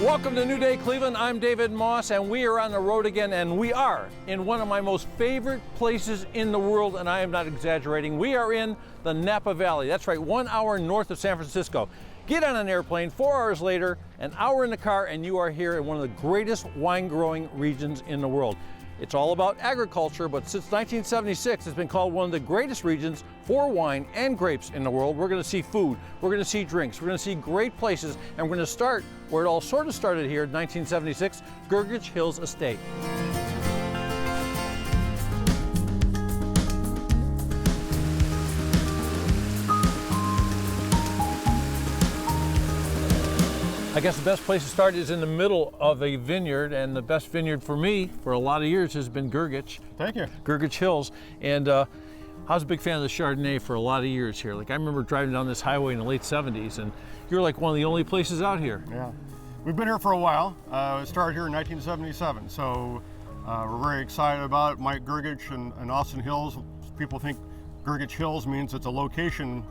Welcome to New Day Cleveland. I'm David Moss, and we are on the road again, and we are in one of my most favorite places in the world, and I am not exaggerating. We are in the Napa Valley. That's right, 1 hour north of San Francisco. Get on an airplane, 4 hours later, an hour in the car, and you are here in one of the greatest wine growing regions in the world. It's all about agriculture, but since 1976, it's been called one of the greatest regions for wine and grapes in the world. We're going to see food, we're going to see drinks, we're going to see great places, and we're going to start where it all sort of started here in 1976, Grgich Hills Estate. I guess the best place to start is in the middle of a vineyard, and the best vineyard for me for a lot of years has been Grgich. Thank you. Grgich Hills. And I was a big fan of the Chardonnay for a lot of years here. Like I remember driving down this highway in the late 70s, and you're like one of the only places out here. Yeah. We've been here for a while. It started here in 1977, so we're very excited about it. Mike Grgich and Austin Hills. People think Grgich Hills means it's a location,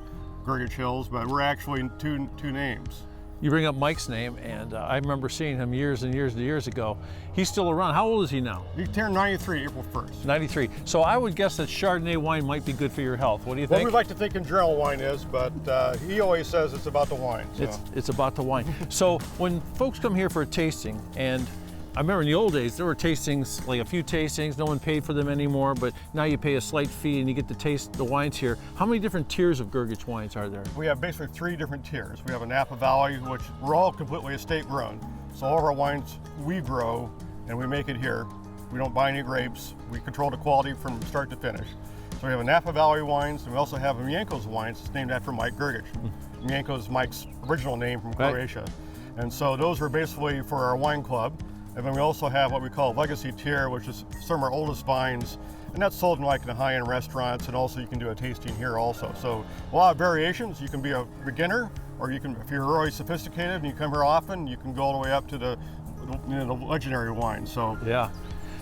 Grgich Hills, but we're actually two names. You bring up Mike's name, and I remember seeing him years and years and years ago. He's still around. How old is he now? He turned 93 April 1st. 93. So I would guess that Chardonnay wine might be good for your health. What do you think? Well, we like to think in general wine is, but he always says it's about the wine. So. It's about the wine. So when folks come here for a tasting, and I remember in the old days, there were tastings, like a few tastings, no one paid for them anymore, but now you pay a slight fee and you get to taste the wines here. How many different tiers of Grgich wines are there? We have basically 3 different tiers. We have a Napa Valley, which we're all completely estate grown. So all of our wines we grow and we make it here. We don't buy any grapes. We control the quality from start to finish. So we have a Napa Valley wines, and we also have a Mienko's wines. It's named after Mike Grgich. Mienko is Mike's original name from Croatia. And so those are basically for our wine club. And then we also have what we call Legacy Tier, which is some of our oldest vines, and that's sold in like the high-end restaurants, and also you can do a tasting here also. So a lot of variations. You can be a beginner, or you can, if you're really sophisticated and you come here often, you can go all the way up to the legendary wine. So yeah.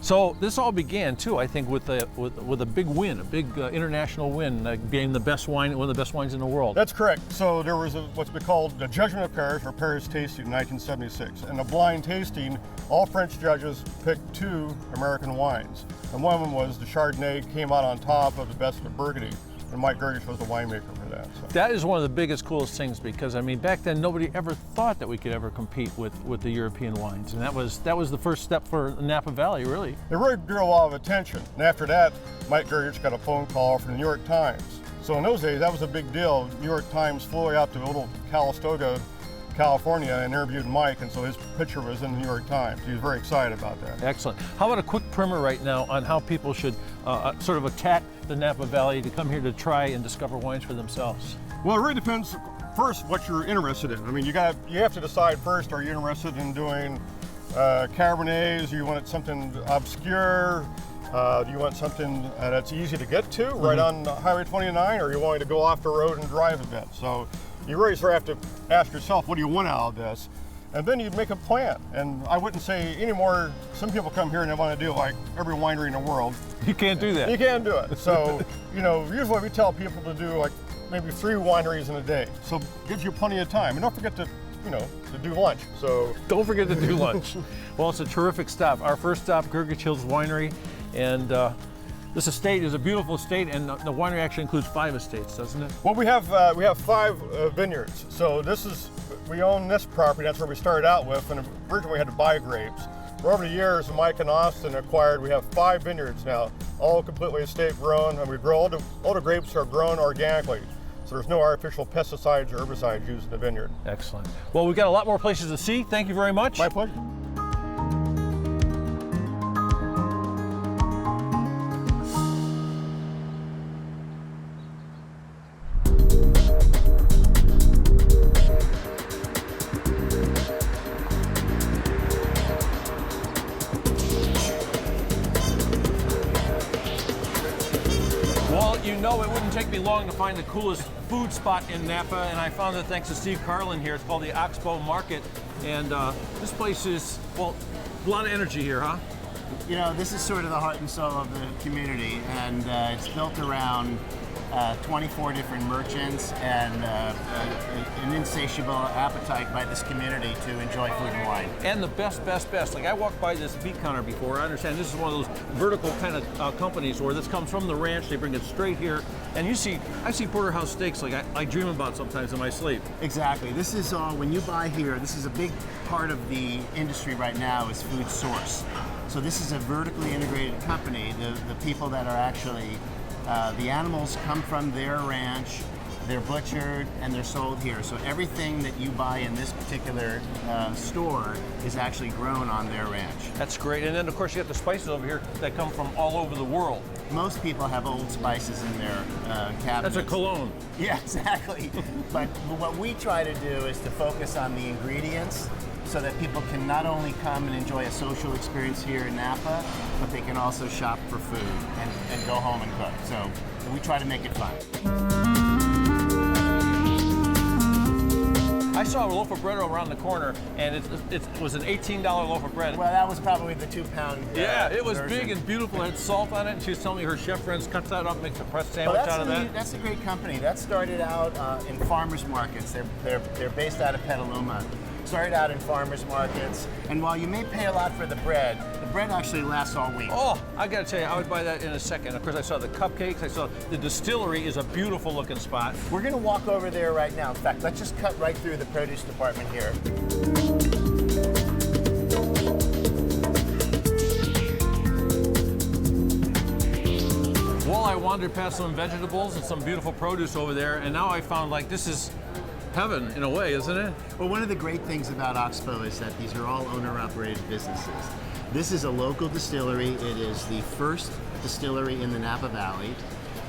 So this all began too, I think, with a big win, a big international win, being the best wine, one of the best wines in the world. That's correct. So there was what's been called the Judgment of Paris, or Paris Tasting in 1976. And the blind tasting, all French judges picked 2 American wines. And one of them was the Chardonnay, came out on top of the best of Burgundy. And Mike Grgich was the winemaker for that. So. That is one of the biggest, coolest things, because I mean, back then nobody ever thought that we could ever compete with the European wines, and that was the first step for Napa Valley, really. It really drew a lot of attention, and after that, Mike Grgich got a phone call from the New York Times. So in those days, that was a big deal. New York Times flew out to little Calistoga, California, and interviewed Mike, and so his picture was in the New York Times. He was very excited about that. Excellent. How about a quick primer right now on how people should sort of attack the Napa Valley to come here to try and discover wines for themselves? Well, it really depends, first, what you're interested in. I mean, you have to decide first, are you interested in doing Cabernets? Do you want something obscure? Do you want something that's easy to get to, right on Highway 29, or are you wanting to go off the road and drive a bit? So you really sort of have to ask yourself, what do you want out of this? And then you'd make a plan. And I wouldn't say anymore, some people come here and they want to do like every winery in the world. You can't do that. You can't do it. So, usually we tell people to do like maybe 3 wineries in a day. So it gives you plenty of time. And don't forget to, to do lunch. So don't forget to do lunch. Well, it's a terrific stop. Our first stop, Grgich Hills Winery. And this estate is a beautiful estate, and the winery actually includes 5 estates, doesn't it? Well, we have 5 vineyards. So we own this property. That's where we started out with, and originally we had to buy grapes. But over the years, Mike and Austin acquired. We have 5 vineyards now, all completely estate grown, and we grow all the grapes are grown organically. So there's no artificial pesticides or herbicides used in the vineyard. Excellent. Well, we've got a lot more places to see. Thank you very much. My pleasure. It wouldn't take me long to find the coolest food spot in Napa, and I found it thanks to Steve Carlin here. It's called the Oxbow Market, and this place is, well, a lot of energy here, huh? This is sort of the heart and soul of the community, and it's built around 24 different merchants, and an insatiable appetite by this community to enjoy food and wine. And the best. Like I walked by this beet counter before. I understand this is one of those vertical kind of companies where this comes from the ranch. They bring it straight here, and I see porterhouse steaks like I dream about sometimes in my sleep. Exactly. This is all, when you buy here, this is a big part of the industry right now is food source. So this is a vertically integrated company. The people that are actually, the animals come from their ranch, they're butchered, and they're sold here. So everything that you buy in this particular store is actually grown on their ranch. That's great. And then of course you got the spices over here that come from all over the world. Most people have old spices in their cabinets. That's a cologne. Yeah, exactly. But what we try to do is to focus on the ingredients so that people can not only come and enjoy a social experience here in Napa, but they can also shop for food and go home and cook. So we try to make it fun. I saw a loaf of bread around the corner, and it was an $18 loaf of bread. Well, that was probably the 2-pound yeah, it was version. big and beautiful. It had salt on it, and she was telling me her chef friends cut that up, makes a pressed sandwich out of that. That's a great company. That started out in farmers markets. They're based out of Petaluma. Started out in farmers markets, and while you may pay a lot for the bread actually lasts all week. Oh, I gotta tell you, I would buy that in a second. Of course, I saw the cupcakes. I saw the distillery is a beautiful looking spot. We're gonna walk over there right now. In fact, let's just cut right through the produce department here. Well, I wandered past some vegetables and some beautiful produce over there, and now I found like this is heaven in a way, isn't it? Well, one of the great things about Oxbow is that these are all owner-operated businesses. This is a local distillery. It is the first distillery in the Napa Valley.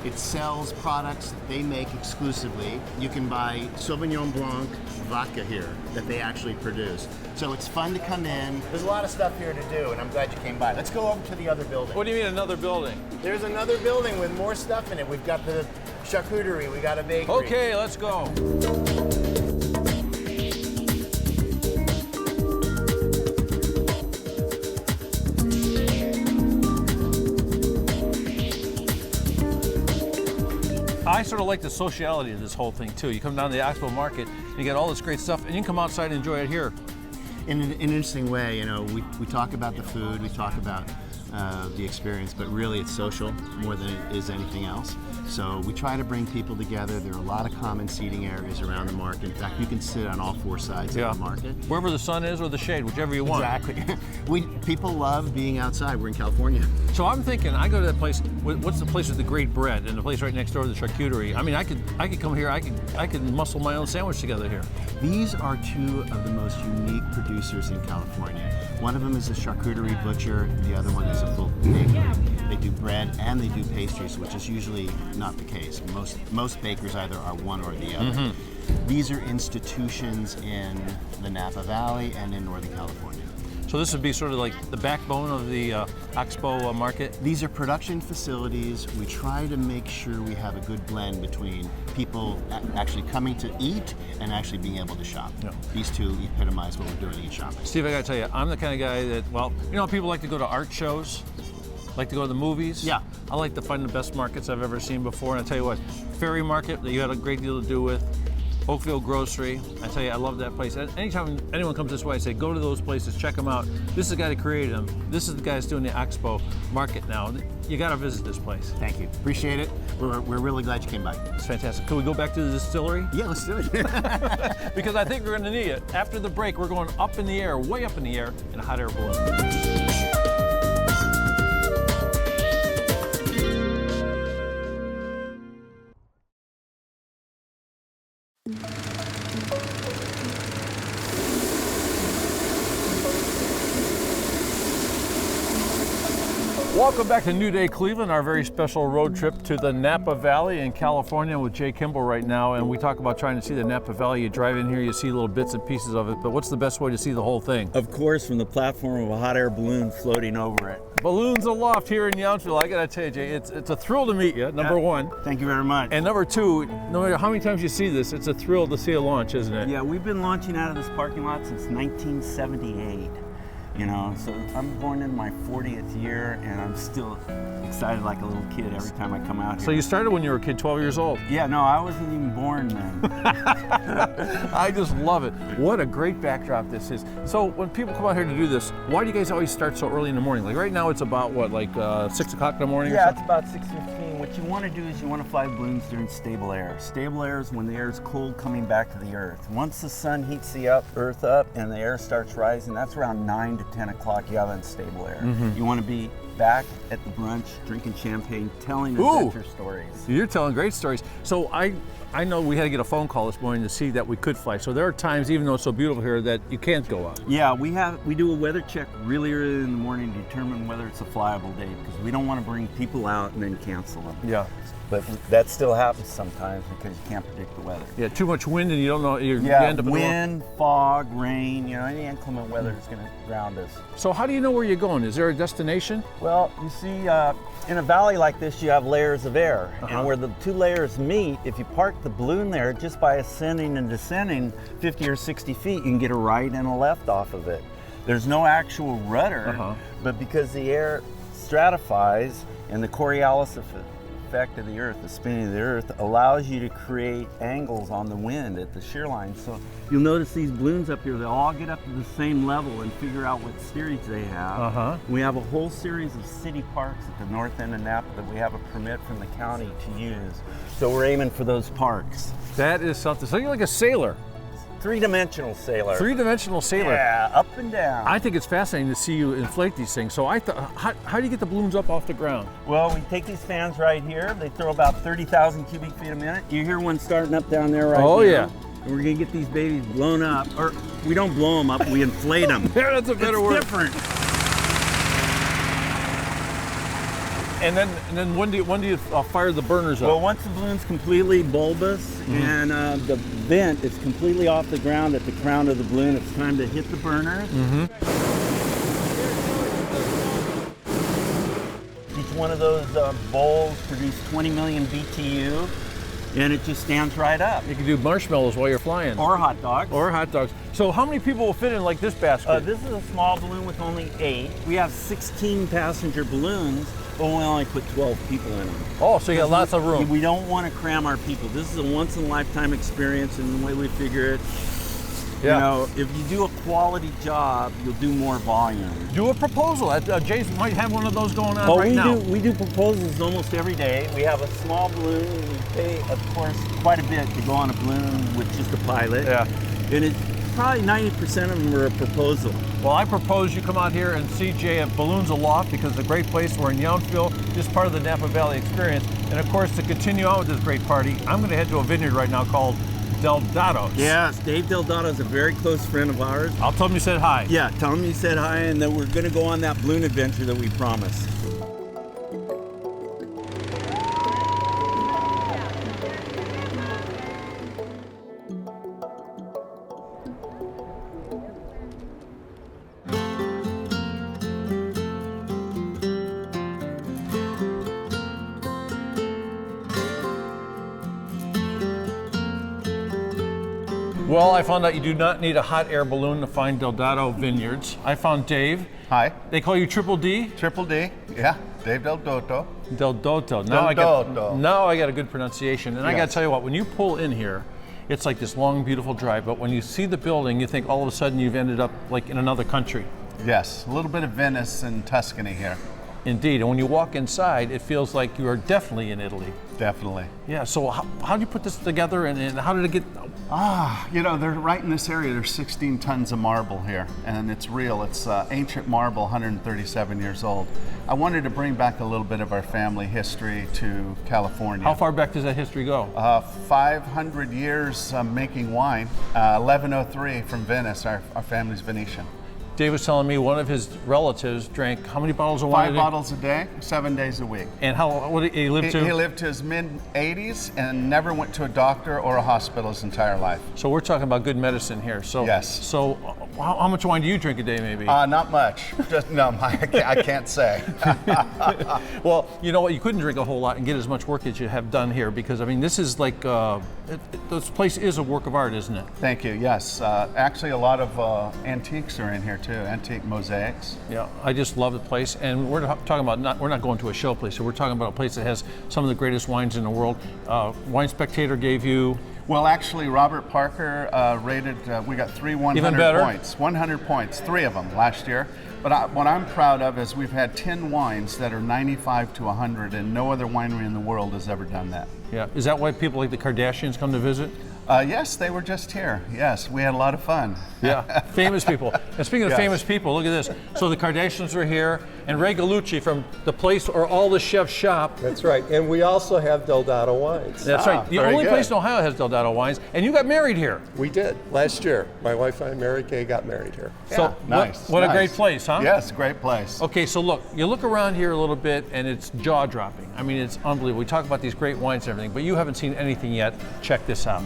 It sells products that they make exclusively. You can buy Sauvignon Blanc vodka here that they actually produce. So it's fun to come in. There's a lot of stuff here to do, and I'm glad you came by. Let's go over to the other building. What do you mean another building? There's another building with more stuff in it. We've got the charcuterie, we got a bakery. Okay, let's go. I sort of like the sociality of this whole thing too. You come down to the Oxbow market, you get all this great stuff, and you can come outside and enjoy it here. In an interesting way, you know, we talk about the food, we talk about the experience, but really it's social more than it is anything else. So we try to bring people together. There are a lot of common seating areas around the market. In fact, you can sit on all four sides of the market. Wherever the sun is or the shade, whichever you want. Exactly. People love being outside. We're in California. So I'm thinking, I go to that place, what's the place with the great bread and the place right next door to the charcuterie? I mean, I could come here, I could muscle my own sandwich together here. These are two of the most unique producers in California. One of them is a charcuterie butcher, the other one is a full bakery. They do bread and they do pastries, which is usually not the case. Most bakers either are one or the other. Mm-hmm. These are institutions in the Napa Valley and in Northern California. So this would be sort of like the backbone of the Oxbow market? These are production facilities. We try to make sure we have a good blend between people actually coming to eat and actually being able to shop. Yeah. These two epitomize what we're doing in shopping. Steve, I gotta tell you, I'm the kind of guy that, well, you know, people like to go to art shows, like to go to the movies. Yeah. I like to find the best markets I've ever seen before, and I tell you what, Ferry Market that you had a great deal to do with, Oakville Grocery, I tell you, I love that place. Anytime anyone comes this way, I say, go to those places, check them out. This is the guy that created them. This is the guy that's doing the Oxbow market now. You gotta visit this place. Thank you, appreciate it. We're really glad you came by. It's fantastic. Can we go back to the distillery? Yeah, let's do it. Because I think we're gonna need it. After the break, we're going up in the air, way up in the air, in a hot air balloon. Welcome back to New Day Cleveland, our very special road trip to the Napa Valley in California with Jay Kimball right now. And we talk about trying to see the Napa Valley. You drive in here, you see little bits and pieces of it, but what's the best way to see the whole thing? Of course, from the platform of a hot air balloon floating over it. Balloons aloft here in Yountville. I gotta tell you, Jay, it's a thrill to meet you, number one. Thank you very much. And number two, no matter how many times you see this, it's a thrill to see a launch, isn't it? Yeah, we've been launching out of this parking lot since 1978. You know, so I'm going in my 40th year, and I'm still excited like a little kid every time I come out here. So you started when you were a kid, 12 years old. Yeah, no, I wasn't even born then. I just love it. What a great backdrop this is. So when people come out here to do this, why do you guys always start so early in the morning? Like right now it's about what, like 6 o'clock in the morning? Yeah, or it's about 6:15. What you want to do is you want to fly balloons during stable air. Stable air is when the air is cold coming back to the earth. Once the sun heats the earth up and the air starts rising, that's around 9 to 10 o'clock. You have unstable air. You want to be back at the brunch, drinking champagne, telling adventure stories. You're telling great stories. So I know we had to get a phone call this morning to see that we could fly. So there are times, even though it's so beautiful here, that you can't go out. Yeah, we do a weather check really early in the morning to determine whether it's a flyable day, because we don't want to bring people out and then cancel them. Yeah. But that still happens sometimes because you can't predict the weather. Yeah, too much wind and you don't know. You end up in the wrong- wind, fog, rain, you know, any inclement weather is going to ground us. So how do you know where you're going? Is there a destination? Well, you see, in a valley like this, you have layers of air. And where the two layers meet, if you park the balloon there, just by ascending and descending 50 or 60 feet, you can get a right and a left off of it. There's no actual rudder, but because the air stratifies and the Coriolis effect of the earth, the spinning of the earth, allows you to create angles on the wind at the shear line. So you'll notice these balloons up here, they all get up to the same level and figure out what series they have. We have a whole series of city parks at the north end of Napa that we have a permit from the county to use. So we're aiming for those parks. That is something. So you're like a sailor. Three-dimensional sailor. Three-dimensional sailor. Yeah, up and down. I think it's fascinating to see you inflate these things. So I thought, how do you get the balloons up off the ground? Well, we take these fans right here. They throw about 30,000 cubic feet a minute. You hear one starting up down there right now. Oh, yeah. And we're gonna get these babies blown up. Or we don't blow them up, we inflate them. Yeah, that's a better word. It's different. And then when do you fire the burners up? Well, once the balloon's completely bulbous and the vent is completely off the ground at the crown of the balloon, it's time to hit the burner. Each one of those bowls produce 20 million BTU, and it just stands right up. You can do marshmallows while you're flying. Or hot dogs. Or hot dogs. So how many people will fit in like this basket? This is a small balloon with only 8. We have 16 passenger balloons, but we only put 12 people in them. Oh, so you got lots of room. We don't want to cram our people. This is a once-in-a-lifetime experience, and the way we figure it, you know, if you do a quality job, you'll do more volume. Do a proposal. Jason might have one of those going on right now. We do proposals almost every day. We have a small balloon, and we pay, of course, quite a bit to go on a balloon with just a pilot. Yeah. And it's probably 90% of them are a proposal. Well, I propose you come out here and see Jay at Balloons Aloft, because it's a great place. We're in Yountville, just part of the Napa Valley experience. And of course, to continue on with this great party, I'm going to head to a vineyard right now called Del Dotto's. Yes, Dave Del Dotto is a very close friend of ours. I'll tell him you said hi. Yeah, tell him you said hi, and that we're going to go on that balloon adventure that we promised. Well, I found out you do not need a hot air balloon to find Del Dotto Vineyards. I found Dave. Hi. They call you Triple D? Triple D, yeah. Dave Del Dotto. Del Dotto. Now I got a good pronunciation. And I got to tell you what, when you pull in here, it's like this long, beautiful drive. But when you see the building, you think all of a sudden you've ended up like in another country. Yes, a little bit of Venice and Tuscany here. Indeed. And when you walk inside, it feels like you are definitely in Italy. Definitely. Yeah. So how do you put this together, and how did it get? You know, they're right in this area. There's 16 tons of marble here, and it's real. It's ancient marble, 137 years old. I wanted to bring back a little bit of our family history to California. How far back does that history go? 500 years making wine. 1103 from Venice. Our family's Venetian. Dave was telling me one of his relatives drank how many bottles of wine? 5 bottles a day, 7 days a week. And what did he live to? He lived to his mid-80s and never went to a doctor or a hospital his entire life. So we're talking about good medicine here. So yes. So how much wine do you drink a day, maybe? Not much. Just no, I can't say. Well, you know what? You couldn't drink a whole lot and get as much work as you have done here, because I mean, this is like this place is a work of art, isn't it? Thank you. Yes. Actually, a lot of antiques are in here too. too, antique mosaics. Yeah, I just love the place, and we're talking about we're not going to a show place, so we're talking about a place that has some of the greatest wines in the world. Wine Spectator gave you. Well, actually, Robert Parker rated. We got 3 100 points. 100 points, 3 of them last year. But what I'm proud of is we've had 10 wines that are 95 to 100, and no other winery in the world has ever done that. Yeah, is that why people like the Kardashians come to visit? Yes, they were just here. Yes, we had a lot of fun. Yeah, famous people. And speaking of famous people, look at this. So the Kardashians are here, and Ray Gallucci from the place where all the chefs shop. That's right, and we also have Del Dotto wines. That's right. The only place in Ohio has Del Dotto wines, and you got married here. We did, last year. My wife and I, Mary Kay, got married here. So nice. What a great place, huh? Yes, great place. Okay, so look, you look around here a little bit, and it's jaw-dropping. I mean, it's unbelievable. We talk about these great wines and everything, but you haven't seen anything yet. Check this out.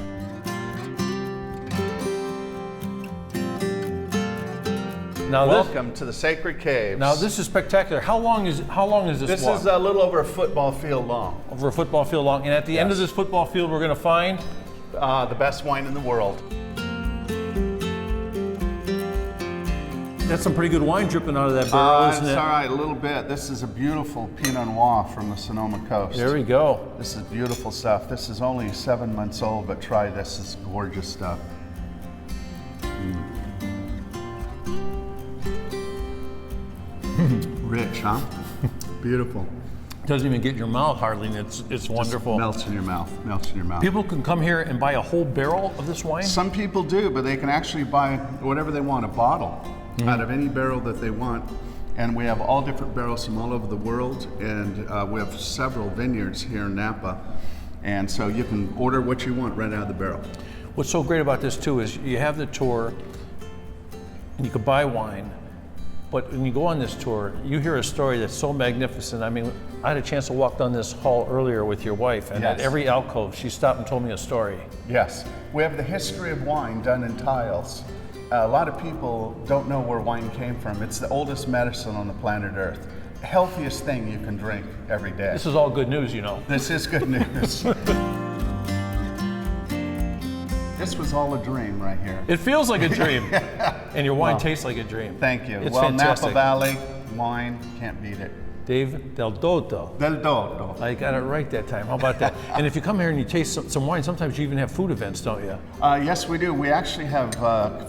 Now Welcome to the Sacred Caves. Now this is spectacular. How long is this This walk? is a little over a football field long. Over a football field long, and at the end of this football field, we're going to find The best wine in the world. that's some pretty good wine dripping out of that barrel, isn't It's it? all right, a little bit. This is a beautiful Pinot Noir from the Sonoma Coast. There we go. This is beautiful stuff. This is only 7 months old, but try this. It's gorgeous stuff. Rich, huh? Beautiful. Doesn't even get in your mouth hardly, and it's wonderful. Melts in your mouth. Melts in your mouth. People can come here and buy a whole barrel of this wine? Some people do, but they can actually buy whatever they want, a bottle out of any barrel that they want. And we have all different barrels from all over the world, and we have several vineyards here in Napa. And so you can order what you want right out of the barrel. What's so great about this too is you have the tour, and you can buy wine, but when you go on this tour, you hear a story that's so magnificent. I mean, I had a chance to walk down this hall earlier with your wife, and at every alcove, she stopped and told me a story. Yes, we have the history of wine done in tiles. A lot of people don't know where wine came from. It's the oldest medicine on the planet Earth. Healthiest thing you can drink every day. This is all good news, you know. This is good news. This was all a dream right here. It feels like a dream, and your wine tastes like a dream. Thank you. It's well, fantastic. Napa Valley wine, can't beat it. Dave Del Dotto. Del Dotto. I got it right that time. How about that? And if you come here and you taste some wine, sometimes you even have food events, don't you? Yes, we do. We actually have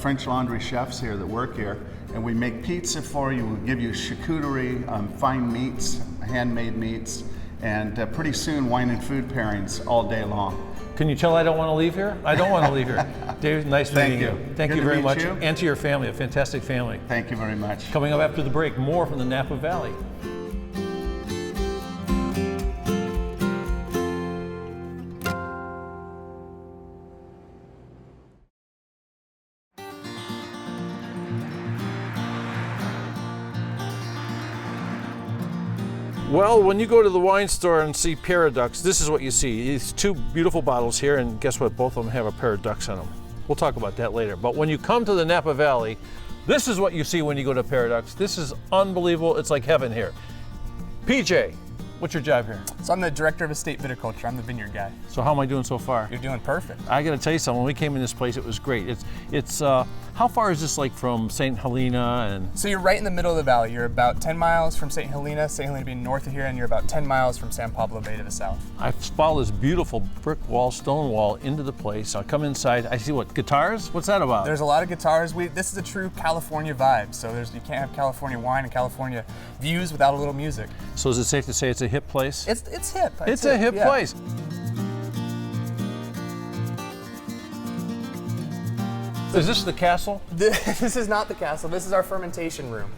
French Laundry chefs here that work here, and we make pizza for you. We give you charcuterie, fine meats, handmade meats, and pretty soon wine and food pairings all day long. Can you tell I don't want to leave here? I don't want to leave here. Dave, nice meeting you. Thank Good you to very meet much. you. And to your family, a fantastic family. Thank you very much. Coming up after the break, more from the Napa Valley. Well, when you go to the wine store and see Paraduxx, this is what you see. These two beautiful bottles here, and guess what? Both of them have a Paraduxx in them. We'll talk about that later. But when you come to the Napa Valley, this is what you see when you go to Paraduxx. This is unbelievable. It's like heaven here. PJ, what's your job here? So I'm the director of estate viticulture. I'm the vineyard guy. So how am I doing so far? You're doing perfect. I got to tell you something. When we came in this place, it was great. It's how far is this like from St. Helena and? So you're right in the middle of the valley. You're about 10 miles from St. Helena being north of here, and you're about 10 miles from San Pablo Bay to the south. I follow this beautiful brick wall, stone wall into the place. I come inside. I see what, guitars? What's that about? There's a lot of guitars. This is a true California vibe. So you can't have California wine and California views without a little music. So is it safe to say it's a hip place? It's hip. It's a hip place. Is this the castle? This is not the castle. This is our fermentation room.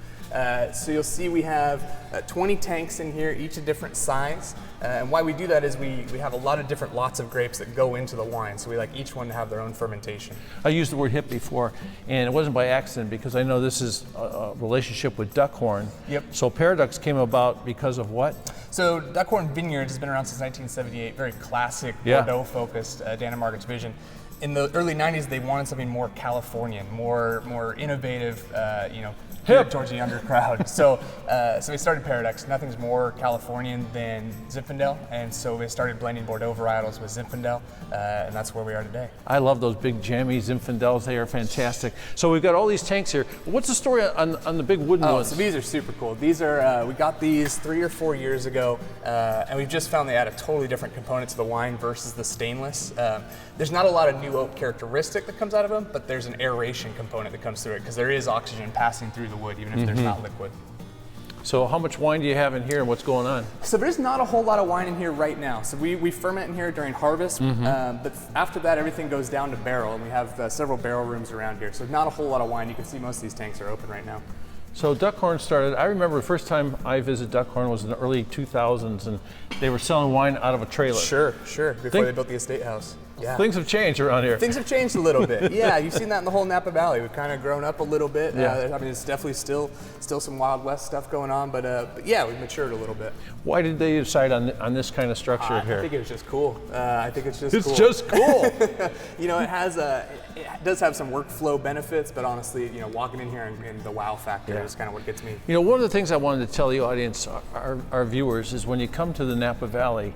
So you'll see we have 20 tanks in here, each a different size. And why we do that is we have a lot of different lots of grapes that go into the wine. So we like each one to have their own fermentation. I used the word hip before, and it wasn't by accident because I know this is a relationship with Duckhorn. Yep. So Paraduxx came about because of what? So Duckhorn Vineyards has been around since 1978, very classic Bordeaux-focused Dan and Margaret's vision. in the early 90s, they wanted something more Californian, more innovative, Hip. geared towards a younger crowd. So we started Paraduxx. Nothing's more Californian than Zinfandel, and so we started blending Bordeaux varietals with Zinfandel, and that's where we are today. I love those big jammy Zinfandels. They are fantastic. So we've got all these tanks here. What's the story on the big wooden ones? So these are super cool. These are, we got these 3 or 4 years ago, and we've just found they add a totally different component to the wine versus the stainless. There's not a lot of new oak characteristic that comes out of them, but there's an aeration component that comes through it because there is oxygen passing through the wood, even if there's not liquid. So how much wine do you have in here and what's going on? So there's not a whole lot of wine in here right now. So we ferment in here during harvest, but after that everything goes down to barrel, and we have several barrel rooms around here. So not a whole lot of wine. You can see most of these tanks are open right now. So Duckhorn started, I remember the first time I visited Duckhorn was in the early 2000s, and they were selling wine out of a trailer. Sure, before they built the estate house. Yeah. Things have changed around here. Things have changed a little bit. Yeah, you've seen that in the whole Napa Valley. We've kind of grown up a little bit. Yeah. I mean, it's definitely still some Wild West stuff going on, but yeah, we've matured a little bit. Why did they decide on this kind of structure here? I think it was just cool. I think it's just It's cool. just cool. It does have some workflow benefits, but honestly, walking in here and the wow factor is kind of what gets me. One of the things I wanted to tell the audience, our viewers, is when you come to the Napa Valley,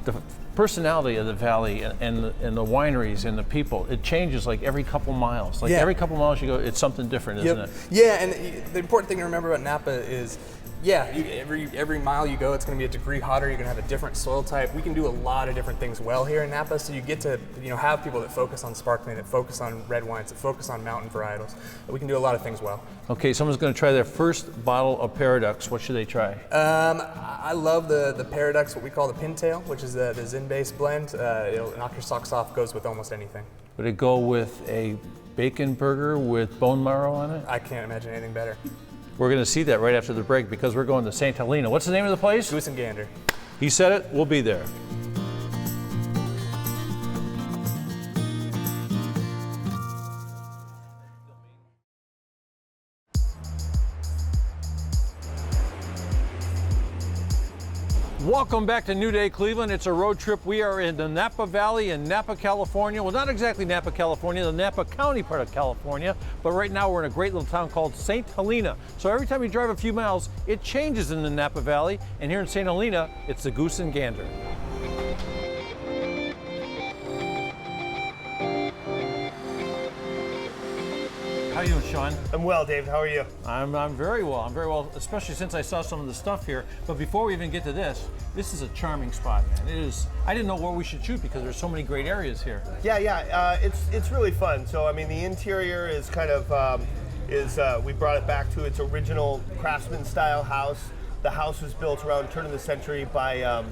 the personality of the valley and the wineries and the people, it changes like every couple miles. Every couple miles you go, it's something different, isn't it? Yeah, and the important thing to remember about Napa is, every mile you go, it's going to be a degree hotter. You're going to have a different soil type. We can do a lot of different things well here in Napa, so you get to have people that focus on sparkling, that focus on red wines, that focus on mountain varietals. We can do a lot of things well. Okay, someone's going to try their first bottle of Paraduxx. What should they try? I love the Paraduxx, what we call the Pintail, which is the Zin-based blend. It'll knock your socks off. Goes with almost anything. Would it go with a bacon burger with bone marrow on it? I can't imagine anything better. We're going to see that right after the break because we're going to St. Helena. What's the name of the place? Goose and Gander. He said it. We'll be there. Welcome back to New Day Cleveland. It's a road trip. We are in the Napa Valley in Napa, California. Well, not exactly Napa, California, the Napa County part of California, but right now we're in a great little town called St. Helena. So every time you drive a few miles, it changes in the Napa Valley, and here in St. Helena, it's the Goose and Gander. How are you doing, Sean? I'm well, David. How are you? I'm very well. I'm very well, especially since I saw some of the stuff here. But before we even get to this is a charming spot, man. It is. I didn't know where we should shoot because there's so many great areas here. Yeah. It's really fun. So I mean, the interior is kind of we brought it back to its original craftsman style house. The house was built around turn of the century by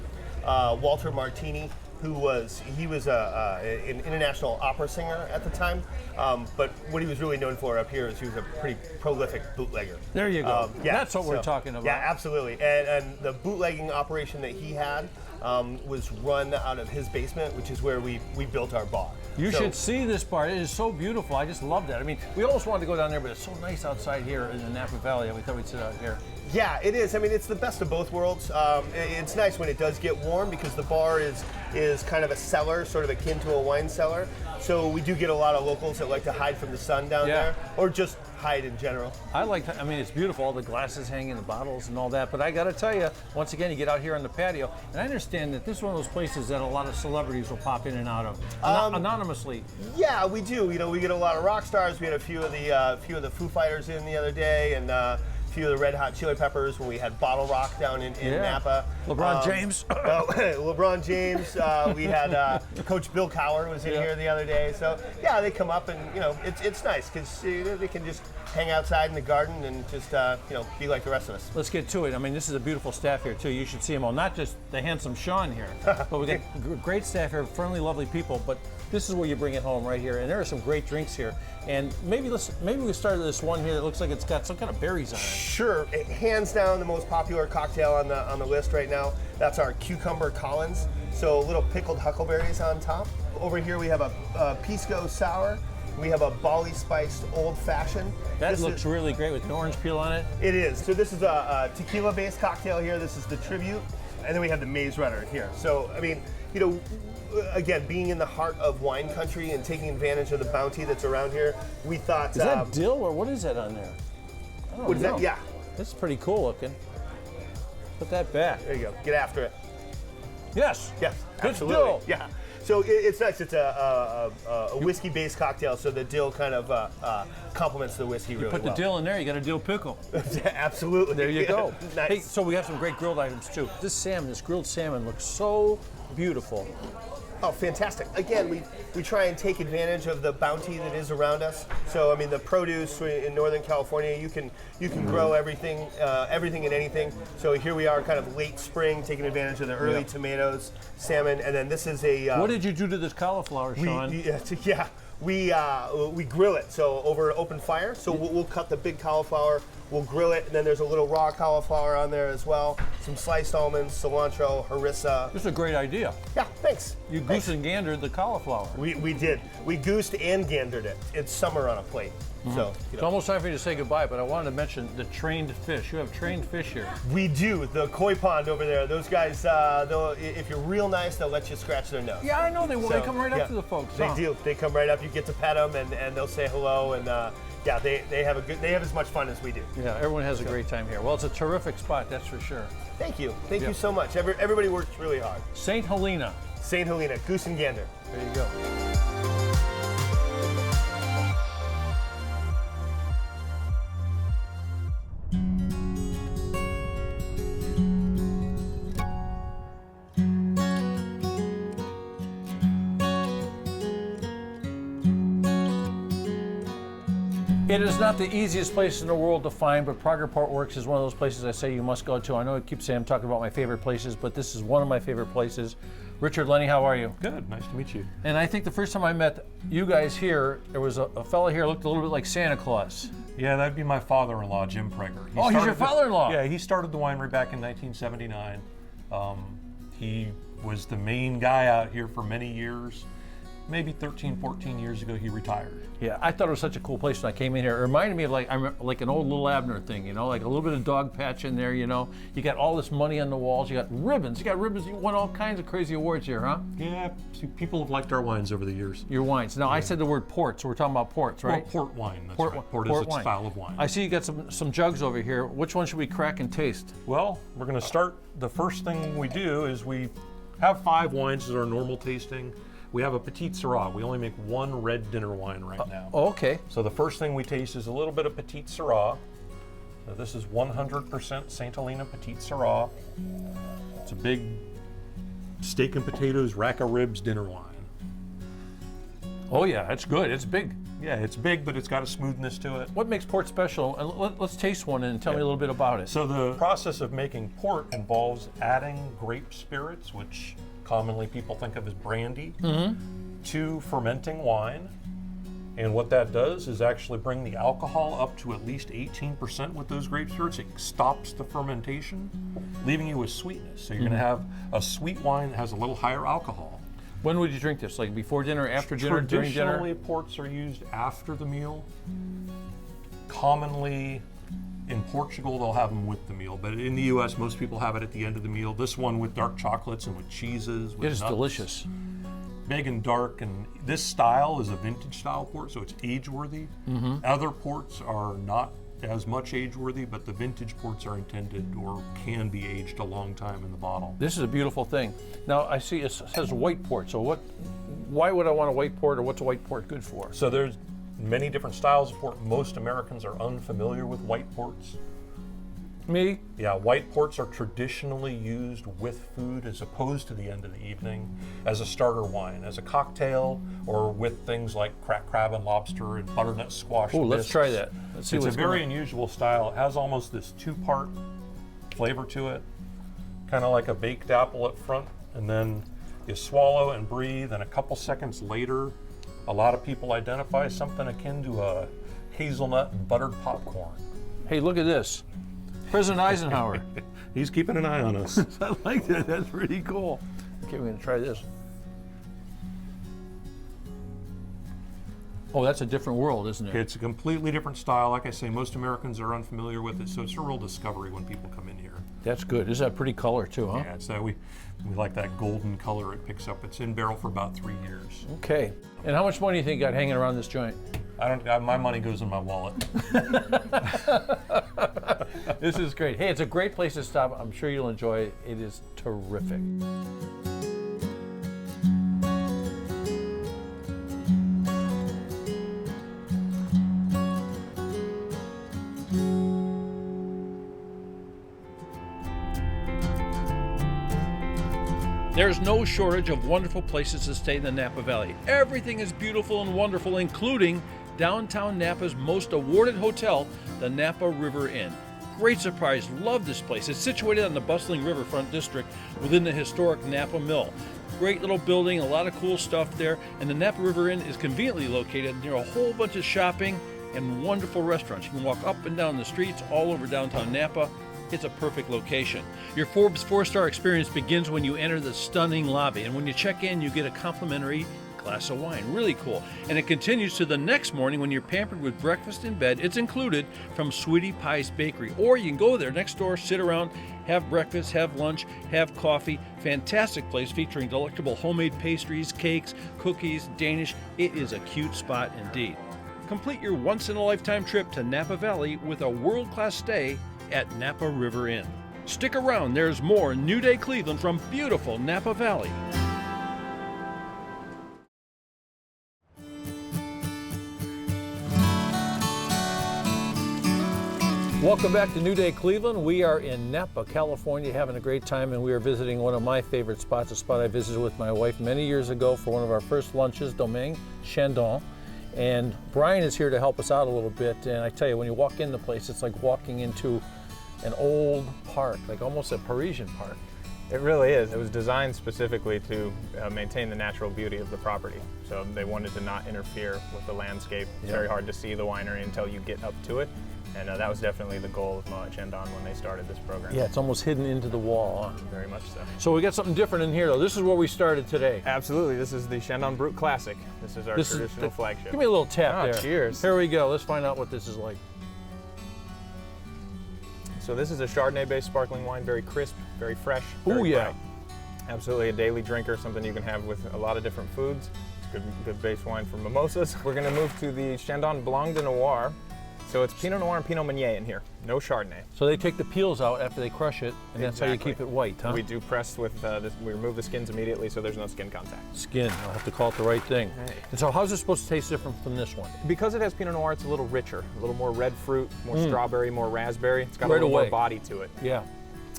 Walter Martini, who was an international opera singer at the time. But what he was really known for up here is he was a pretty prolific bootlegger. There you go. That's what we're talking about. Yeah, absolutely. And the bootlegging operation that he had was run out of his basement, which is where we built our bar. You should see this bar. It is so beautiful. I just love that. I mean, we almost wanted to go down there, but it's so nice outside here in the Napa Valley. We thought we'd sit out here. Yeah, it is. I mean, it's the best of both worlds. It's nice when it does get warm because the bar is kind of a cellar, sort of akin to a wine cellar. So we do get a lot of locals that like to hide from the sun down there, or just hide in general. I mean, it's beautiful, all the glasses hanging, the bottles and all that, but I gotta tell you, once again, you get out here on the patio, and I understand that this is one of those places that a lot of celebrities will pop in and out of, anonymously. Yeah, we do. We get a lot of rock stars. We had a few of the Foo Fighters in the other day, and a few of the Red Hot Chili Peppers when we had Bottle Rock down in Napa. LeBron James. LeBron James. We had Coach Bill Cowher was in here the other day. So yeah, they come up and it's nice because they can just hang outside in the garden and just be like the rest of us. Let's get to it. I mean, this is a beautiful staff here too. You should see them all. Not just the handsome Sean here, but we got great staff here, friendly, lovely people. But this is where you bring it home right here. And there are some great drinks here. And maybe we start with this one here that looks like it's got some kind of berries on it. Sure, hands down the most popular cocktail on the list right now. That's our Cucumber Collins. So little pickled huckleberries on top. Over here we have a Pisco Sour. We have a Bali spiced old fashioned. That looks really great with an orange peel on it. It is. So this is a tequila based cocktail here. This is the Tribute. and then we have the Maze Runner here. So, I mean, you know, again, being in the heart of wine country and taking advantage of the bounty that's around here, we thought. Is that dill or what is that on there? I don't What is know. that? Yeah. This is pretty cool looking. Put that back. There you go. Get after it. Yes. Yes, Good absolutely. dill. Yeah. So it's nice. It's a whiskey-based cocktail, so the dill kind of complements the whiskey really Put the well. dill in there, you got a dill pickle. Absolutely. There you go. Nice. Hey, so we have some great grilled items too. This salmon, this grilled salmon looks so beautiful. Oh, fantastic. Again, we try and take advantage of the bounty that is around us. So, I mean, the produce in Northern California, you can grow everything and anything. So here we are kind of late spring, taking advantage of the early tomatoes, salmon, and then this is a... What did you do to this cauliflower, Sean? We grill it, so over open fire. So we'll cut the big cauliflower, we'll grill it, and then there's a little raw cauliflower on there as well. Some sliced almonds, cilantro, harissa. This is a great idea. Yeah, thanks. You goose and gandered the cauliflower. We did. We goosed and gandered it. It's summer on a plate. So, It's almost time for you to say goodbye, but I wanted to mention the trained fish. You have trained fish here. we do. The koi pond over there, those guys, if you're real nice, they'll let you scratch their nose. Yeah, I know they will. So, They come right up to the folks. They huh? do. They come right up. You get to pet them, and they'll say hello, and they have as much fun as we do. Yeah, everyone has a great time here. Well, it's a terrific spot, that's for sure. Thank you. Thank you so much. Everybody works really hard. St. Helena. St. Helena, Goose and Gander. There you go. It is not the easiest place in the world to find, but Prager Port Works is one of those places I say you must go to. I know I keep saying I'm talking about my favorite places, but this is one of my favorite places. Richard, Lenny, how are you? Good, nice to meet you. And I think the first time I met you guys here, there was a fellow here who looked a little bit like Santa Claus. Yeah, that'd be my father-in-law, Jim Prager. Oh, he's your father-in-law? Yeah, he started the winery back in 1979. He was the main guy out here for many years. Maybe 13, 14 years ago, he retired. Yeah, I thought it was such a cool place when I came in here. It reminded me of like an old Little Abner thing, you know, like a little bit of dog patch in there, you know. You got all this money on the walls. You got ribbons. You won all kinds of crazy awards here, huh? Yeah, see, people have liked our wines over the years. Your wines. Now, I said the word port, so we're talking about ports, right? Well, port wine, that's Port- right. Port port is its wine. style of wine. I see you got some jugs over here. Which one should we crack and taste? Well, we're going to start. The first thing we do is we have 5 wines as our normal tasting. We have a Petite Syrah. We only make one red dinner wine right now. Oh, okay. So the first thing we taste is a little bit of Petite Syrah. So this is 100% St. Helena Petite Syrah. It's a big steak and potatoes, rack of ribs dinner wine. Oh yeah, it's good. It's big. Yeah, it's big, but it's got a smoothness to it. What makes port special? And let's taste one and tell me a little bit about it. So the process of making port involves adding grape spirits, which commonly people think of as brandy, to fermenting wine. And what that does is actually bring the alcohol up to at least 18% with those grape spirits. It stops the fermentation, leaving you with sweetness. So you're going to have a sweet wine that has a little higher alcohol. When would you drink this? Like before dinner, after dinner, during dinner? Traditionally, ports are used after the meal. Commonly, in Portugal, they'll have them with the meal, but in the U.S., most people have it at the end of the meal. This one with dark chocolates and with cheeses. With It is nuts. delicious. Big and dark, and this style is a vintage style port, so it's age-worthy. Other ports are not as much age-worthy, but the vintage ports are intended or can be aged a long time in the bottle. This is a beautiful thing. Now I see it says white port. So why would I want a white port, or what's a white port good for? So there's many different styles of port. Most Americans are unfamiliar with white ports. Me? Yeah, white ports are traditionally used with food as opposed to the end of the evening as a starter wine, as a cocktail, or with things like cracked crab and lobster and butternut squash. Oh, let's bisques. try that. Let's see It's a what's very going on. unusual style. It has almost this 2-part flavor to it, kind of like a baked apple up front, and then you swallow and breathe, and a couple seconds later, a lot of people identify something akin to a hazelnut and buttered popcorn. Hey, look at this. President Eisenhower. He's keeping an eye on us. I like that. That's pretty cool. Okay, we're going to try this. Oh, that's a different world, isn't it? It's a completely different style. Like I say, most Americans are unfamiliar with it, so it's a real discovery when people come in here. That's good. Is that a pretty color too, huh? Yeah, so we like that golden color it picks up. It's in barrel for about 3 years. Okay. And how much money do you think you got hanging around this joint? My money goes in my wallet. This is great. Hey, it's a great place to stop. I'm sure you'll enjoy it. It is terrific. There's no shortage of wonderful places to stay in the Napa Valley. Everything is beautiful and wonderful, including downtown Napa's most awarded hotel, the Napa River Inn. Great surprise, love this place. It's situated on the bustling riverfront district within the historic Napa Mill. Great little building, a lot of cool stuff there, and the Napa River Inn is conveniently located near a whole bunch of shopping and wonderful restaurants. You can walk up and down the streets all over downtown Napa. It's a perfect location. Your Forbes 4-star experience begins when you enter the stunning lobby, and when you check in, you get a complimentary glass of wine. Really cool. And it continues to the next morning when you're pampered with breakfast in bed. It's included from Sweetie Pie's Bakery. Or you can go there next door, sit around, have breakfast, have lunch, have coffee. Fantastic place featuring delectable homemade pastries, cakes, cookies, Danish. It is a cute spot indeed. Complete your once-in-a-lifetime trip to Napa Valley with a world-class stay at Napa River Inn. Stick around, there's more New Day Cleveland from beautiful Napa Valley. Welcome back to New Day Cleveland. We are in Napa, California, having a great time, and we are visiting one of my favorite spots, a spot I visited with my wife many years ago for one of our first lunches, Domaine Chandon. And Brian is here to help us out a little bit, and I tell you, when you walk in the place, it's like walking into an old park, like almost a Parisian park. It really is. It was designed specifically to maintain the natural beauty of the property. So they wanted to not interfere with the landscape. It's very hard to see the winery until you get up to it. And that was definitely the goal of Domaine Chandon when they started this program. Yeah, it's almost hidden into the wall. Huh? Very much so. So we got something different in here, though. This is where we started today. Absolutely. This is the Chandon Brut Classic. This is our traditional flagship. Give me a little tap there. Cheers. Here we go. Let's find out what this is like. So this is a Chardonnay-based sparkling wine, very crisp, very fresh. Oh yeah. Bright. Absolutely a daily drinker, something you can have with a lot of different foods. It's good base wine for mimosas. We're going to move to the Chandon Blanc de Noir. So it's Pinot Noir and Pinot Meunier in here, no Chardonnay. So they take the peels out after they crush it, and that's how you keep it white, huh? We do press with this, we remove the skins immediately so there's no skin contact. Skin, I'll have to call it the right thing. Hey. And so how's it supposed to taste different from this one? Because it has Pinot Noir, it's a little richer, a little more red fruit, more strawberry, more raspberry. It's got a little more body to it. Yeah.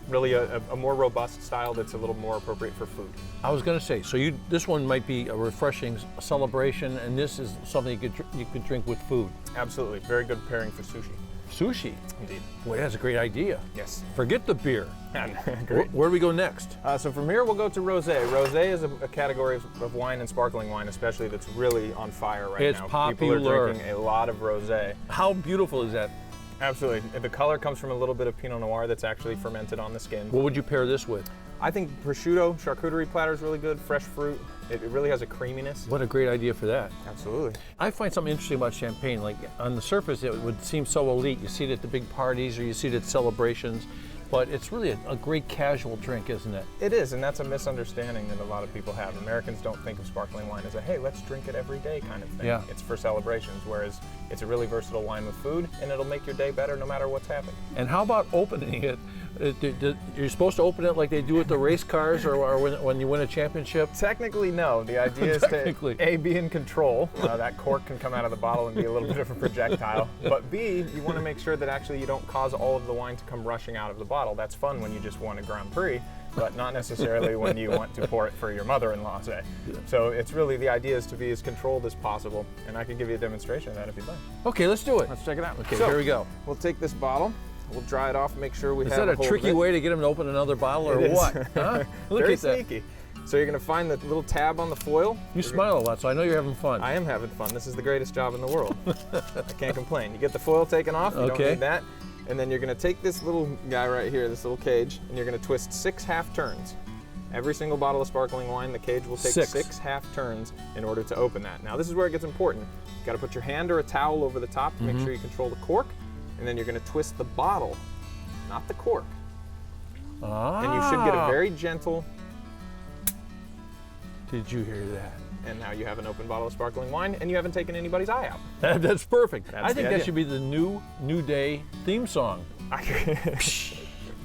Really a more robust style that's a little more appropriate for food. I was going to say, so this one might be a refreshing celebration, and this is something you could drink with food. Absolutely, very good pairing for sushi. Sushi? Indeed. Boy, that's a great idea. Yes. Forget the beer. Great. Where do we go next? So from here we'll go to rosé. Rosé is a category of wine and sparkling wine, especially, that's really on fire right now. It's popular. People are drinking a lot of rosé. How beautiful is that? Absolutely. The color comes from a little bit of Pinot Noir that's actually fermented on the skin. What would you pair this with? I think prosciutto, charcuterie platter is really good, fresh fruit. It really has a creaminess. What a great idea for that. Absolutely. I find something interesting about champagne. Like on the surface, it would seem so elite. You see it at the big parties or you see it at celebrations, but it's really a great casual drink, isn't it? It is, and that's a misunderstanding that a lot of people have. Americans don't think of sparkling wine as a, hey, let's drink it every day kind of thing. Yeah. It's for celebrations, whereas it's a really versatile wine with food, and it'll make your day better no matter what's happening. And how about opening it? You're supposed to open it like they do with the race cars or when you win a championship? Technically, no. The idea is to, A, be in control. That cork can come out of the bottle and be a little bit of a projectile. But B, you want to make sure that actually you don't cause all of the wine to come rushing out of the bottle. That's fun when you just won a Grand Prix, but not necessarily when you want to pour it for your mother-in-law, say. So it's really, the idea is to be as controlled as possible, and I can give you a demonstration of that if you'd like. Okay, let's do it. Let's check it out. Okay, so, here we go. We'll take this bottle. We'll dry it off and make sure we have Is that a hold tricky of it. way to get them to open another bottle or It is. what? Huh? Look Very at that. sneaky. So you're going to find the little tab on the foil. You smile a lot, so I know you're having fun. I am having fun. This is the greatest job in the world. I can't complain. You get the foil taken off. You don't need that. And then you're going to take this little guy right here, this little cage, and you're going to twist 6 half turns. Every single bottle of sparkling wine, the cage will take 6 half turns in order to open that. Now this is where it gets important. You've got to put your hand or a towel over the top to make sure you control the cork, and then you're going to twist the bottle, not the cork. And you should get a very gentle. Did you hear that? And now you have an open bottle of sparkling wine, and you haven't taken anybody's eye out. That's perfect. That's I think the that idea. should be the new day theme song.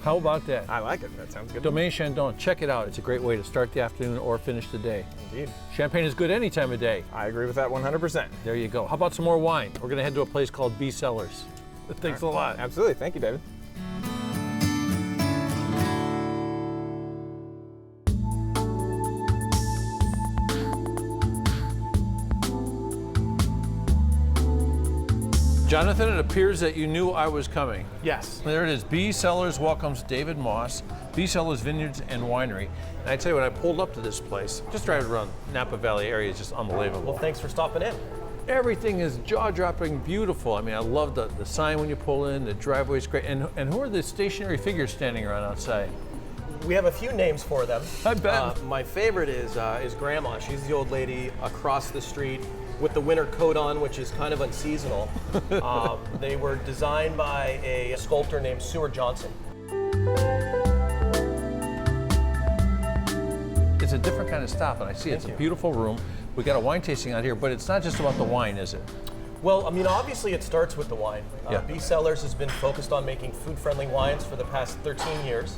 How about that? I like it. That sounds good. Domaine Chandon, check it out. It's a great way to start the afternoon or finish the day. Indeed. Champagne is good any time of day. I agree with that 100%. There you go. How about some more wine? We're going to head to a place called Cellars. Thanks a lot. Absolutely. Thank you, David. Jonathan, it appears that you knew I was coming. Yes. There it is. Cellars welcomes David Moss, Cellars Vineyards and Winery. And I tell you, when I pulled up to this place, just driving around Napa Valley area is just unbelievable. Well, thanks for stopping in. Everything is jaw-dropping beautiful. I mean, I love the sign when you pull in, the driveway's great. And who are the stationary figures standing around outside? We have a few names for them. I bet. My favorite is Grandma. She's the old lady across the street with the winter coat on, which is kind of unseasonal. They were designed by a sculptor named Seward Johnson. It's a different kind of stop, and I see it's a beautiful room. We got a wine tasting out here, but it's not just about the wine, is it? Well, I mean, obviously it starts with the wine. Yeah. Cellars has been focused on making food-friendly wines for the past 13 years.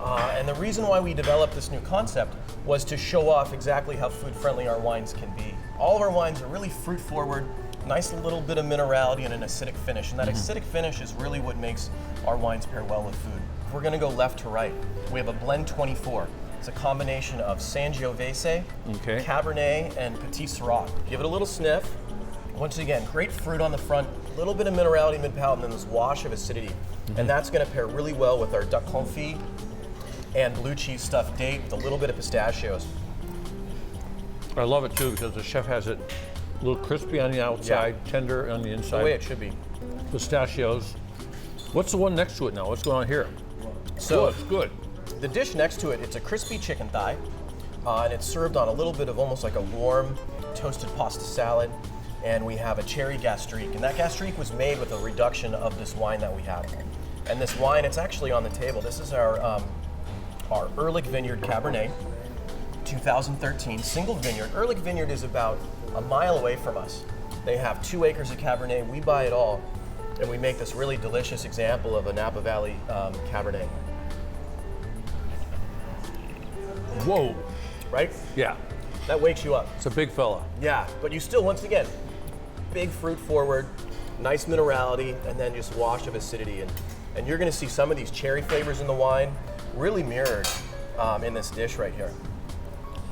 And the reason why we developed this new concept was to show off exactly how food-friendly our wines can be. All of our wines are really fruit-forward, nice little bit of minerality and an acidic finish. And that acidic finish is really what makes our wines pair well with food. If we're gonna go left to right, we have a blend 24. It's a combination of Sangiovese, Cabernet, and Petit Syrah. Give it a little sniff. Once again, great fruit on the front, a little bit of minerality mid-palate, and then this wash of acidity. And that's gonna pair really well with our duck confit and blue cheese stuffed date with a little bit of pistachios. I love it too because the chef has it a little crispy on the outside, tender on the inside. The way it should be. Pistachios. What's the one next to it now? What's going on here? So it's good. The dish next to it, it's a crispy chicken thigh, and it's served on a little bit of almost like a warm toasted pasta salad. And we have a cherry gastrique, and that gastrique was made with a reduction of this wine that we have. And this wine, it's actually on the table. This is our Grgich Vineyard Cabernet, 2013, single vineyard. Grgich Vineyard is about a mile away from us. They have 2 acres of Cabernet. We buy it all, and we make this really delicious example of a Napa Valley Cabernet. Whoa. Right? Yeah. That wakes you up. It's a big fella. Yeah, but you still, once again, big fruit forward, nice minerality, and then just wash of acidity. And you're gonna see some of these cherry flavors in the wine really mirrored in this dish right here.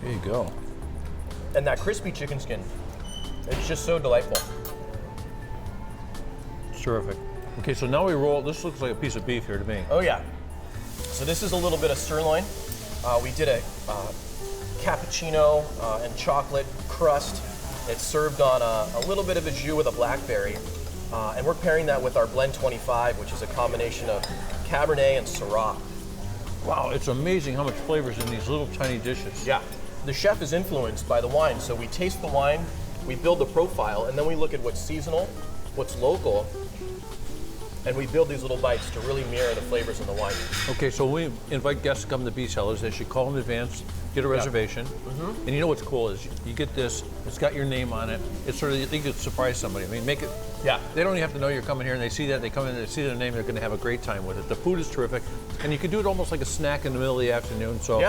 There you go. And that crispy chicken skin, it's just so delightful. It's terrific. Okay, so now we roll, this looks like a piece of beef here to me. Oh yeah. So this is a little bit of sirloin. We did a cappuccino and chocolate crust. It's served on a little bit of a jus with a blackberry. And we're pairing that with our blend 25, which is a combination of Cabernet and Syrah. Wow, it's amazing how much flavor's in these little tiny dishes. Yeah. The chef is influenced by the wine, so we taste the wine, we build the profile, and then we look at what's seasonal, what's local, and we build these little bites to really mirror the flavors in the wine. Okay, so we invite guests to come to Cellars. They should call in advance, get a reservation. And you know what's cool is you get this, it's got your name on it. It's sort of, you could surprise somebody. I mean, make it, they don't even have to know you're coming here, and they see that, they come in, they see their name, they're gonna have a great time with it. The food is terrific, and you could do it almost like a snack in the middle of the afternoon, so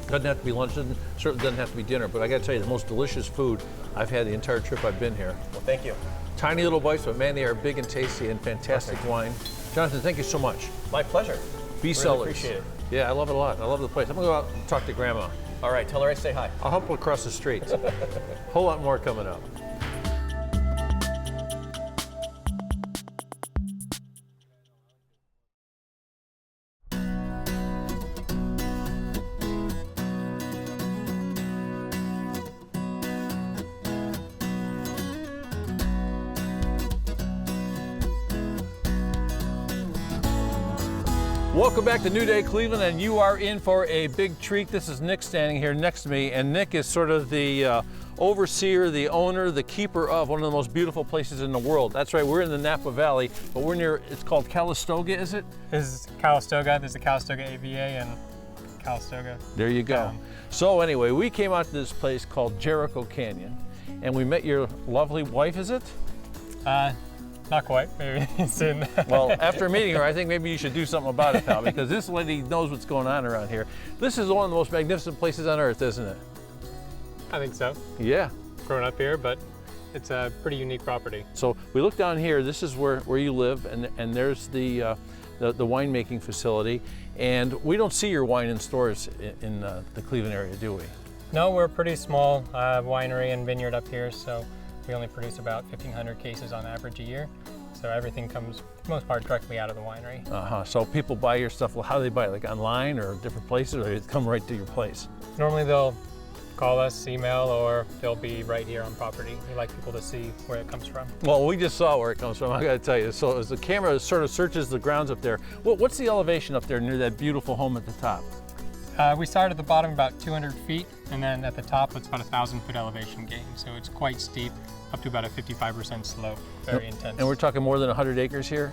doesn't have to be lunch, certainly doesn't have to be dinner, but I gotta tell you, the most delicious food I've had the entire trip I've been here. Well, thank you. Tiny little bites, but man, they are big and tasty and fantastic wine. Jonathan, thank you so much. My pleasure. Cellars. Really appreciate it. Yeah, I love it a lot. I love the place. I'm gonna go out and talk to Grandma. All right, tell her I say hi. I'll help her across the street. Whole lot more coming up. Welcome back to New Day Cleveland, and you are in for a big treat. This is Nick standing here next to me, and Nick is sort of the overseer, the owner, the keeper of one of the most beautiful places in the world. That's right, we're in the Napa Valley, but we're near, it's called Calistoga, is it? This is Calistoga. There's the Calistoga AVA and Calistoga. There you go. So anyway, we came out to this place called Jericho Canyon, and we met your lovely wife, is it? Not quite, maybe soon. Well, after meeting her, I think maybe you should do something about it, pal, because this lady knows what's going on around here. This is one of the most magnificent places on earth, isn't it? I think so. Yeah. Growing up here, but it's a pretty unique property. So we look down here, this is where you live, and there's the winemaking facility. And we don't see your wine in stores in the Cleveland area, do we? No, we're a pretty small winery and vineyard up here, so we only produce about 1,500 cases on average a year. So everything comes, for the most part, directly out of the winery. So people buy your stuff, well, how do they buy it? Like online or different places, or they come right to your place? Normally they'll call us, email, or they'll be right here on property. We like people to see where it comes from. Well, we just saw where it comes from, I gotta tell you. So as the camera sort of searches the grounds up there, what's the elevation up there near that beautiful home at the top? We start at the bottom about 200 feet, and then at the top it's about a 1,000-foot elevation gain. So it's quite steep, up to about a 55% slope, very intense. And we're talking more than 100 acres here?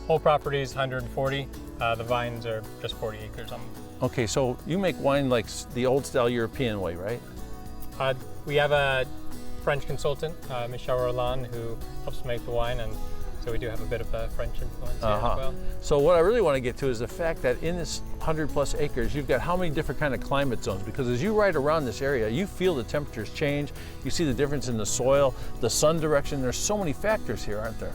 Whole property is 140. The vines are just 40 acres on them. Okay, so you make wine like the old style European way, right? We have a French consultant, Michel Roland, who helps make the wine, and so we do have a bit of a French influence here as well. So what I really want to get to is the fact that in this 100+ acres, you've got how many different kind of climate zones? Because as you ride around this area, you feel the temperatures change, you see the difference in the soil, the sun direction. There's so many factors here, aren't there?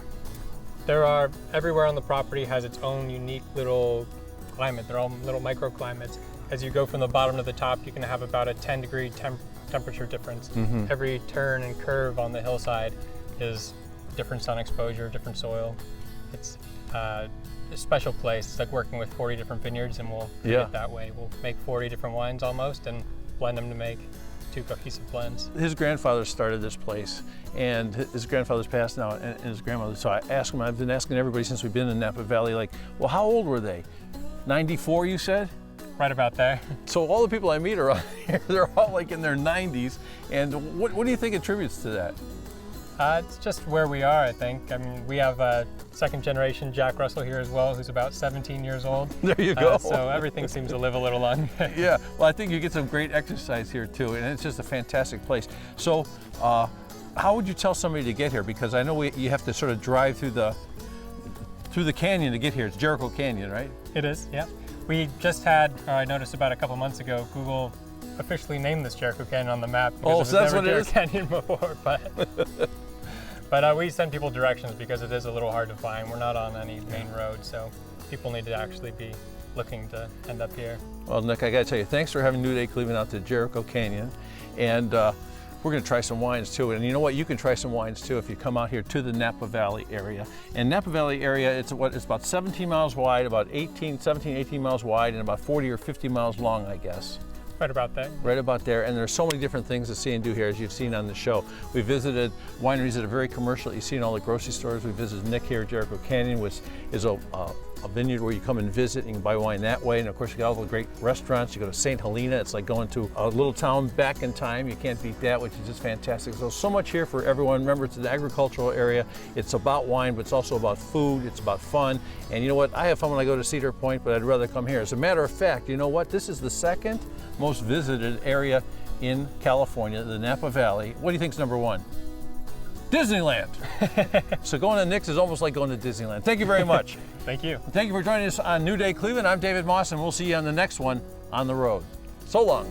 There are, everywhere on the property has its own unique little climate, their own little microclimates. As you go from the bottom to the top, you can have about a 10-degree temperature difference. Every turn and curve on the hillside is different sun exposure, different soil. It's a special place. It's like working with 40 different vineyards, and we'll do it that way. We'll make 40 different wines almost and blend them to make 2 cohesive blends. His grandfather started this place, and his grandfather's passed now, and his grandmother. So I asked him, I've been asking everybody since we've been in Napa Valley, like, well, how old were they? 94, you said? Right about there. So all the people I meet around here, they're all like in their 90s. And what do you think attributes to that? It's just where we are, I think. I mean, we have a second generation Jack Russell here as well, who's about 17 years old. There you go. So everything seems to live a little longer. Yeah, well, I think you get some great exercise here too, and it's just a fantastic place. So how would you tell somebody to get here? Because I know you have to sort of drive through the canyon to get here. It's Jericho Canyon, right? It is, yeah. We just had, I noticed about a couple months ago, Google officially named this Jericho Canyon on the map. Oh, so that's what it is? Canyon before, but we send people directions because it is a little hard to find. We're not on any main road, so people need to actually be looking to end up here. Well, Nick, I got to tell you, thanks for having New Day Cleveland out to Jericho Canyon, and we're going to try some wines too. And you know what? You can try some wines too if you come out here to the Napa Valley area. And Napa Valley area, it's about 17 miles wide, about 18 miles wide, and about 40 or 50 miles long, I guess. Right about there. Right about there, and there's so many different things to see and do here, as you've seen on the show. We visited wineries that are very commercial. You see in all the grocery stores. We visited Nick here at Jericho Canyon, which is a vineyard where you come and visit and you can buy wine that way. And of course, you got all the great restaurants. You go to St. Helena. It's like going to a little town back in time. You can't beat that, which is just fantastic. So much here for everyone. Remember, it's an agricultural area. It's about wine, but it's also about food. It's about fun. And you know what? I have fun when I go to Cedar Point, but I'd rather come here. As a matter of fact, you know what? This is the second most visited area in California, the Napa Valley. What do you think is number 1? Disneyland. So going to Nick's is almost like going to Disneyland. Thank you very much. Thank you. Thank you for joining us on New Day Cleveland. I'm David Moss, and we'll see you on the next one on the road. So long.